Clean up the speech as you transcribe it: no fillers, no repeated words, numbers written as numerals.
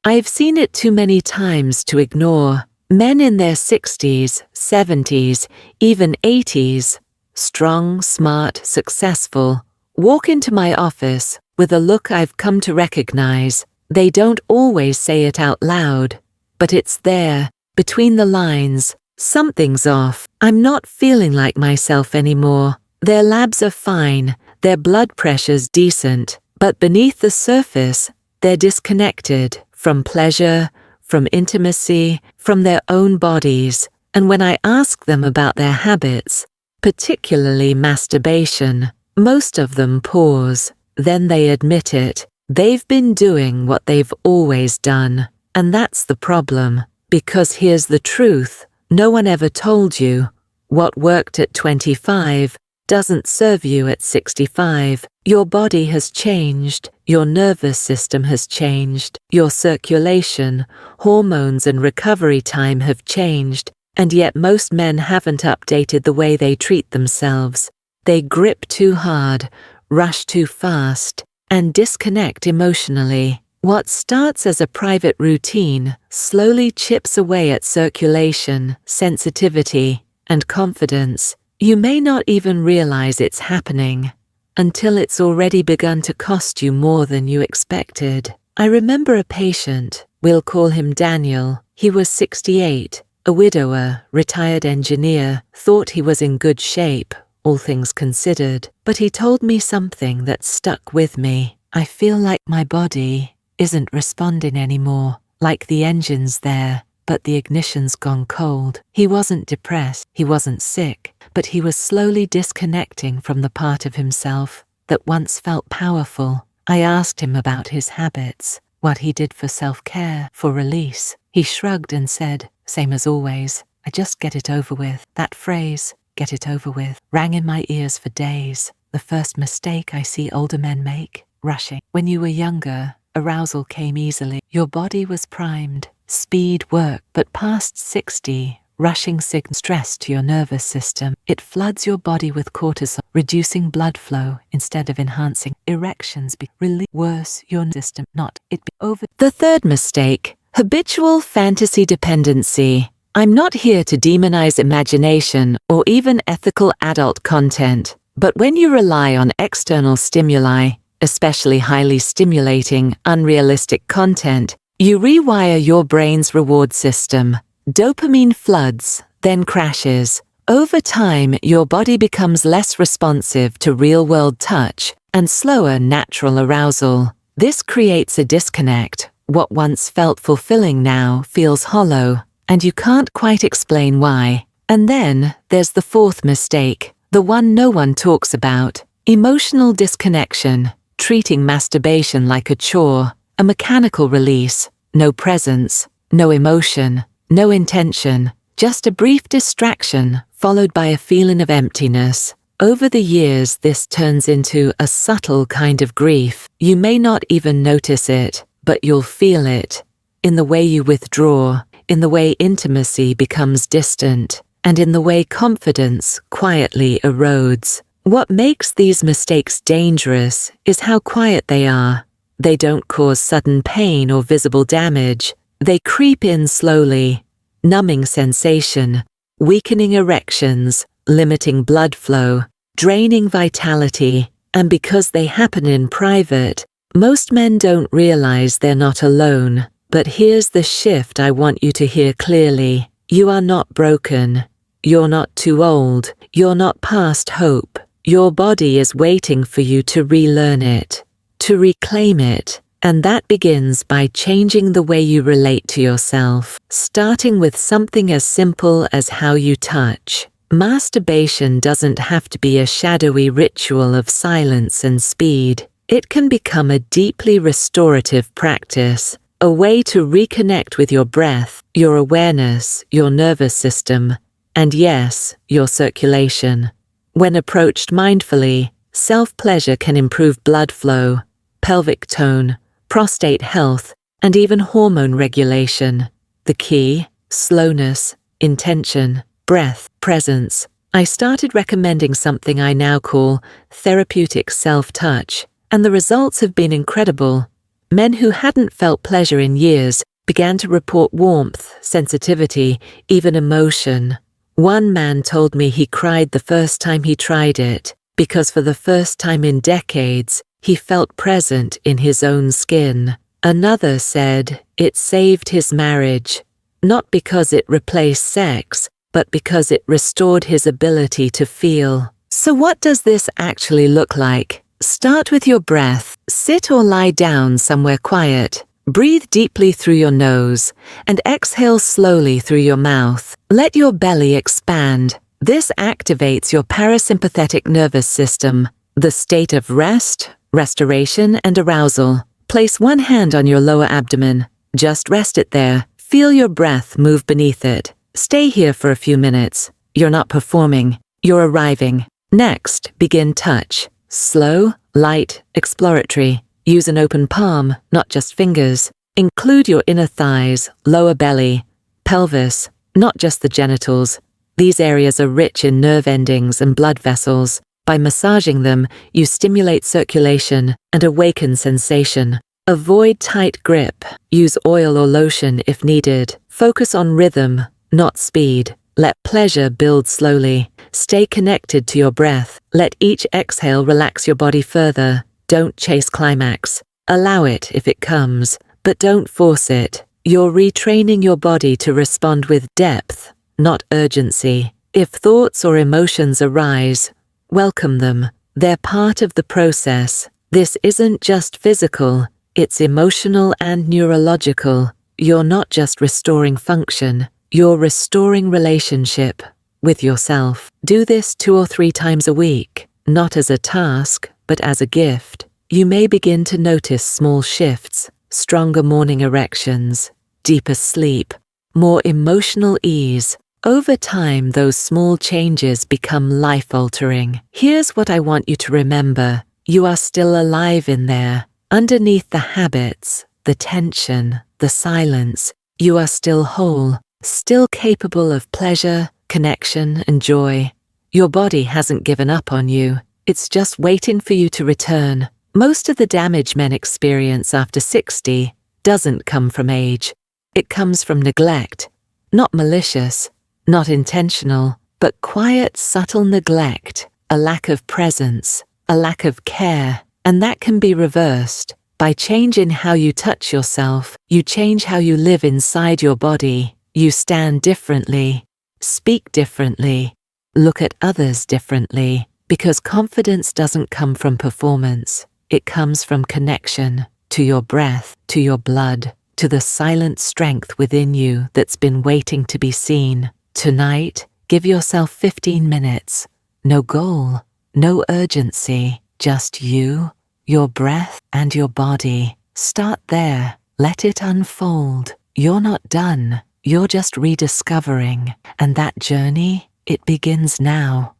I've seen it too many times to ignore. Men in their 60s, 70s, even 80s, strong, smart, successful, walk into my office with a look I've come to recognize. They don't always say it out loud, but it's there, between the lines. Something's off. I'm not feeling like myself anymore. Their labs are fine, their blood pressure's decent, but beneath the surface, they're disconnected from pleasure, from intimacy, from their own bodies. And when I ask them about their habits, particularly masturbation, most of them pause. Then they admit it. They've been doing what they've always done. And that's the problem. Because here's the truth. No one ever told you. What worked at 25 doesn't serve you at 65. Your body has changed. Your nervous system has changed. Your circulation, hormones and recovery time have changed. And yet most men haven't updated the way they treat themselves. They grip too hard, rush too fast, and disconnect emotionally. What starts as a private routine slowly chips away at circulation, sensitivity, and confidence. You may not even realize it's happening until it's already begun to cost you more than you expected. I remember a patient, we'll call him Daniel. He was 68, a widower, retired engineer, thought he was in good shape, all things considered, but he told me something that stuck with me. I feel like my body isn't responding anymore, like the engine's there, but the ignition's gone cold. He wasn't depressed, he wasn't sick, but he was slowly disconnecting from the part of himself that once felt powerful. I asked him about his habits, what he did for self-care, for release. He shrugged and said, same as always, I just get it over with. That phrase, get it over with, rang in my ears for days. The first mistake I see older men make, rushing. When you were younger, arousal came easily. Your body was primed. Speed worked. But past 60, rushing signals stress to your nervous system. It floods your body with cortisol, reducing blood flow instead of enhancing. Erections be really worse. Your system, not it be over. The third mistake, habitual fantasy dependency. I'm not here to demonize imagination or even ethical adult content, but when you rely on external stimuli, especially highly stimulating, unrealistic content, you rewire your brain's reward system. Dopamine floods, then crashes. Over time, your body becomes less responsive to real-world touch and slower natural arousal. This creates a disconnect. What once felt fulfilling now feels hollow, and you can't quite explain why. And then there's the fourth mistake, the one no one talks about: emotional disconnection. Treating masturbation like a chore, a mechanical release, no presence, no emotion, no intention, just a brief distraction followed by a feeling of emptiness. Over the years, this turns into a subtle kind of grief. You may not even notice it, but you'll feel it in the way you withdraw, in the way intimacy becomes distant, and in the way confidence quietly erodes. What makes these mistakes dangerous is how quiet they are. They don't cause sudden pain or visible damage. They creep in slowly, numbing sensation, weakening erections, limiting blood flow, draining vitality, and because they happen in private, most men don't realize they're not alone. But here's the shift I want you to hear clearly. You are not broken. You're not too old. You're not past hope. Your body is waiting for you to relearn it, to reclaim it, and that begins by changing the way you relate to yourself, starting with something as simple as how you touch. Masturbation doesn't have to be a shadowy ritual of silence and speed. It can become a deeply restorative practice, a way to reconnect with your breath, your awareness, your nervous system, and yes, your circulation. When approached mindfully, self-pleasure can improve blood flow, pelvic tone, prostate health, and even hormone regulation. The key: slowness, intention, breath, presence. I started recommending something I now call therapeutic self-touch, and the results have been incredible. Men who hadn't felt pleasure in years began to report warmth, sensitivity, even emotion. One man told me he cried the first time he tried it, because for the first time in decades, he felt present in his own skin. Another said it saved his marriage, not because it replaced sex, but because it restored his ability to feel. So what does this actually look like? Start with your breath. Sit or lie down somewhere quiet. Breathe deeply through your nose and exhale slowly through your mouth. Let your belly expand. This activates your parasympathetic nervous system, the state of rest, restoration, and arousal. Place one hand on your lower abdomen. Just rest it there. Feel your breath move beneath it. Stay here for a few minutes. You're not performing, you're arriving. Next, begin touch. Slow, light, exploratory. Use an open palm, not just fingers. Include your inner thighs, lower belly, pelvis, not just the genitals. These areas are rich in nerve endings and blood vessels. By massaging them, you stimulate circulation and awaken sensation. Avoid tight grip. Use oil or lotion if needed. Focus on rhythm, not speed. Let pleasure build slowly. Stay connected to your breath. Let each exhale relax your body further. Don't chase climax. Allow it if it comes, but don't force it. You're retraining your body to respond with depth, not urgency. If thoughts or emotions arise, welcome them. They're part of the process. This isn't just physical, it's emotional and neurological. You're not just restoring function, you're restoring relationship with yourself. Do this 2 or 3 times a week, not as a task, but as a gift. You may begin to notice small shifts, stronger morning erections, deeper sleep, more emotional ease. Over time, those small changes become life-altering. Here's what I want you to remember. You are still alive in there. Underneath the habits, the tension, the silence, you are still whole, still capable of pleasure, connection, and joy. Your body hasn't given up on you. It's just waiting for you to return. Most of the damage men experience after 60 doesn't come from age. It comes from neglect. Not malicious, not intentional, but quiet, subtle neglect, a lack of presence, a lack of care. And that can be reversed. By changing how you touch yourself, you change how you live inside your body. You stand differently, speak differently, look at others differently. Because confidence doesn't come from performance. It comes from connection to your breath, to your blood, to the silent strength within you that's been waiting to be seen. Tonight, give yourself 15 minutes. No goal, no urgency, just you, your breath, and your body. Start there. Let it unfold. You're not done. You're just rediscovering. And that journey, it begins now.